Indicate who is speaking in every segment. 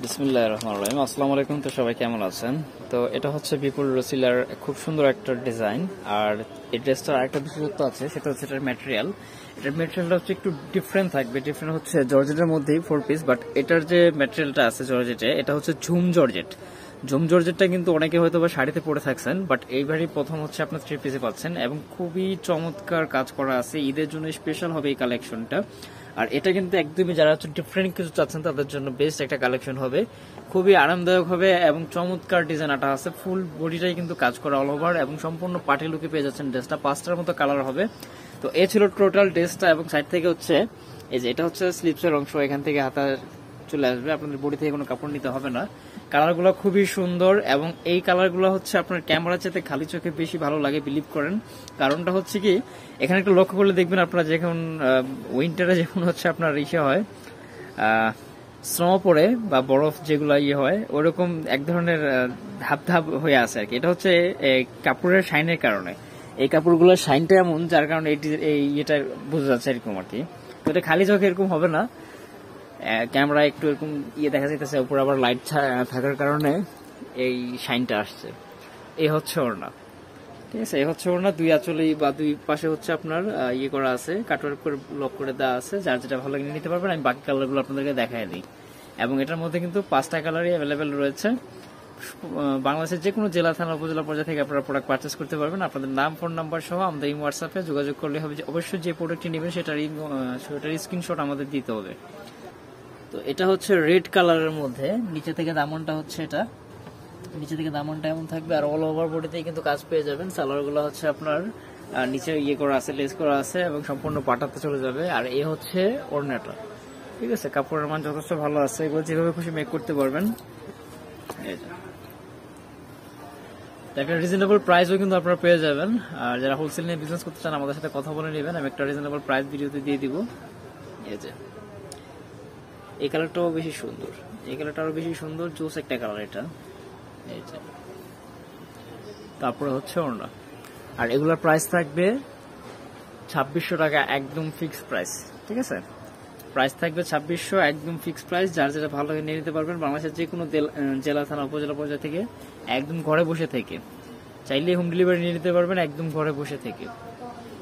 Speaker 1: বিসমিল্লাহির রহমানির রহিম। আসসালামু আলাইকুম। তো সবাই কেমন আছেন? তো এটা হচ্ছে বিপুল রসিলার খুব সুন্দর একটা ডিজাইন। আর এই ড্রেসটার আরেকটা বিশেষত্ব আছে, সেটা হচ্ছে এটার ম্যাটেরিয়াল। এটার ম্যাটেরিয়ালটা হচ্ছে একটু ডিফারেন্ট থাকবে। ডিফারেন্ট হচ্ছে জর্জেটের মধ্যেই 4 পিস, বাট এটার যে ম্যাটেরিয়ালটা আছে জর্জেটে, এটা হচ্ছে ঝুম জর্জেট। ঝুম জর্জেটটা কিন্তু অনেকে হয়তো বা শাড়িতে পরে থাকছেন, বাট এইবারই প্রথম হচ্ছে আপনার 3 পিসে পাচ্ছেন এবং খুবই চমৎকার কাজ করা আছে। ঈদের জন্য স্পেশাল হবে এই কালেকশনটা। আর এটা কিন্তু একদমই যারা হচ্ছে ডিফারেন্ট কিছু চাচ্ছেন তাদের জন্য বেস্ট একটা কালেকশন হবে। খুবই আরামদায়ক হবে এবং চমৎকার ডিজাইন আটা আছে। ফুল বডিটাই কিন্তু কাজ করা অল ওভার এবং সম্পূর্ণ পার্টি লুকে পেয়ে যাচ্ছেন ড্রেসটা। 5টার মতো কালার হবে। তো এ ছিল টোটাল ড্রেসটা এবং সাইড থেকে হচ্ছে এই যে এটা হচ্ছে স্লিপসের অংশ, এখান থেকে হাতা চলে আসবে, আপনাদের বডি থেকে কোনো কাপড় নিতে হবে না। কালারগুলো খুবই সুন্দর এবং এই কালারগুলো হচ্ছে আপনার ক্যামেরা চেয়ে খালি চোখে বেশি ভালো লাগে, বিলিভ করেন। কারণটা হচ্ছে কি, এখানে একটু লক্ষ্য করলে দেখবেন আপনারা যখন উইন্টারে যখন হচ্ছে আপনার ইসে হয়, স্নো পড়ে বা বরফ যেগুলো হয় ওরকম এক ধরনের ধাপ ধাপ হয়ে আছে আর কি। এটা হচ্ছে কাপড়ের শাইনের কারণে, এই কাপড়গুলোর শাইনটা এমন যার কারণে এই এটা বোঝা যাচ্ছে এরকম আর কি। তো এটা খালি চোখে এরকম হবে না, ক্যামেরা একটু এরকম দেখা যাইতেছে, উপর আবার লাইট থাকার কারণে এই শাইনটা আসছে। এই হচ্ছে ওড়না, ঠিক আছে। এই হচ্ছে ওড়না, দুই আঁচলেই বা দুই পাশে হচ্ছে আপনার করা আছে, কাটওয়ার্ক করে লক করে দেওয়া আছে। যার যেটা ভালো লাগে নিতে পারবেন। আমি বাকি কালারগুলো আপনাদেরকে দেখাই দিই। এবং এটার মধ্যে কিন্তু 5টা কালারই অ্যাভেলেবেল রয়েছে। বাংলাদেশের যে কোনো জেলা, থানা, উপজেলা পর্যায়ে থেকে আপনারা প্রোডাক্ট পারচেস করতে পারবেন। আপনাদের নাম, ফোন নাম্বার সহ আমাদের এই হোয়াটসঅ্যাপে যোগাযোগ করলে হবে। অবশ্যই যে প্রোডাক্টটি নেবেন সেটার স্ক্রিনশট আমাদের দিতে হবে। তো এটা হচ্ছে রেড কালারের মধ্যে, নিচে থেকে দামনটা হচ্ছে এটা, নিচে থেকে দামনটা এমন থাকবে আর অল ওভার বডিতেই কিন্তু কাজ পেয়ে যাবেন। সালোয়ারগুলো হচ্ছে আপনার নিচে করা আছে, লেস করা আছে এবং সম্পূর্ণ পাটাতে চলে যাবে। আর এই হচ্ছে ওড়নাটা, ঠিক আছে। কাপড়ের মান যথেষ্ট ভালো আছে, এগুলো যেভাবে খুশি মেক করতে পারবেন। একটা রিজনেবল প্রাইসও কিন্তু আপনারা পেয়ে যাবেন। আর যারা হোলসেল নিয়ে বিজনেস করতে চান আমাদের সাথে কথা বলে নেবেন, আমি একটা রিজনেবল প্রাইস ভিডিওতে দিয়ে দিব। এই যে এই কালারটাও বেশি সুন্দর, এই কালারটা আরো বেশি সুন্দর, জোস একটা কালার এটা। এই যে তারপরে হচ্ছে ওড়না। আর এগুলোর প্রাইস থাকবে 2600 টাকা, একদম ফিক্সড প্রাইস, ঠিক আছে। প্রাইস থাকবে 2600, একদম ফিক্সড প্রাইস। যার যেটা ভালো লাগে নিয়ে নিতে পারবেন। বাংলাদেশের যে কোনো জেলা, থানা, উপজেলা পর্যায়ে থেকে একদম ঘরে বসে থেকে চাইলে হোম ডেলিভারি নিয়ে নিতে পারবেন, একদম ঘরে বসে থেকে।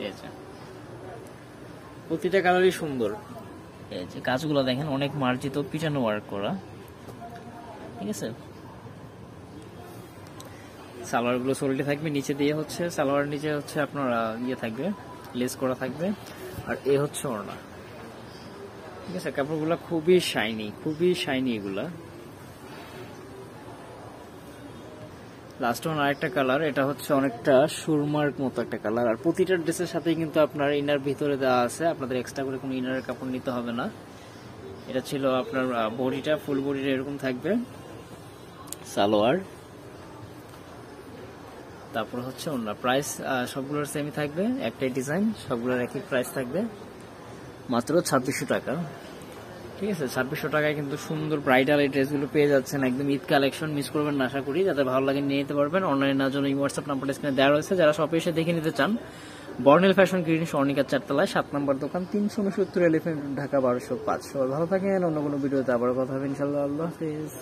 Speaker 1: এই যে প্রতিটা কালারই সুন্দর। এই যে কাজগুলো দেখেন, অনেক মার্জিত পিটানো ওয়ার্ক করা, ঠিক আছে। সালোয়ার গুলো সোলটি থাকবে নিচে দিয়ে, হচ্ছে সালোয়ার নিচে হচ্ছে আপনার থাকবে, লেস করা থাকবে। আর এ হচ্ছে ওড়না, ঠিক আছে। কাপড়গুলো খুবই শাইনি, খুবই শাইনি এগুলা। লাস্ট ওয়ান আরেকটা কালার, এটা হচ্ছে অনেকটা সুরমার মতো একটা কালার। আর প্রতিটা ড্রেসের সাথেই কিন্তু আপনার ইনার ভিতরে দেওয়া আছে, আপনাদের এক্সট্রা করে কোনো ইনারের কাপড় নিতে হবে না। এটা ছিল আপনার বডিটা, ফুল বডিটা এরকম থাকবে সালোয়ার। তারপর হচ্ছে ওড়না। প্রাইস সবগুলোর সেমই থাকবে, একটাই ডিজাইন, সবগুলোর একই প্রাইস থাকবে, মাত্র 2600 টাকা, ঠিক আছে। 2600 টাকায় কিন্তু সুন্দর ব্রাইডাল এই ড্রেসগুলো পেয়ে যাচ্ছেন। একদম ঈদ কালেকশন, মিস করবেন না আশা করি। যাদের ভালো লাগে নিয়ে নিতে পারবেন। অনলাইন নেওয়ার জন্য এই হোয়াটসঅ্যাপ নাম্বারটা স্ক্রিনে দেওয়া রয়েছে। যারা শপে এসে দেখে নিতে চান, বর্নেল ফ্যাশন গ্রিন স্বর্ণিকার 4 তলায় 7 নম্বর দোকান, 369 এলিফ্যান্ট ঢাকা 1205। সবাই ভালো থাকেন। অন্য কোনো ভিডিওতে আবার কথা হবে ইনশাআল্লাহ। আল্লাহ হাফেজ।